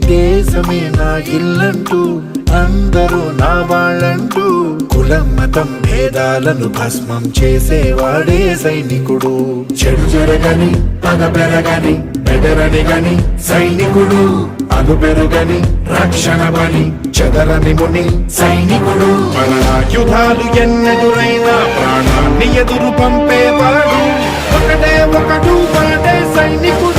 దేశమే నా ఇల్లంటూ అందరూ నా వాళ్ళంటూ కులం మతం భేదాలను భస్మం చేసేవాడే సైనికుడు. చెడు జరగని పగ పెరగని బెదరని గని సైనికుడు, అను పెరుగని రక్షణ బలి చెదరని ముని సైనికుడు. మన ఆయుధాలు ఎన్నెదురైనా ప్రాణాన్ని ఎదురు పంపేవాడు ఒకటే ఒకడు వాడే సైనికుడు.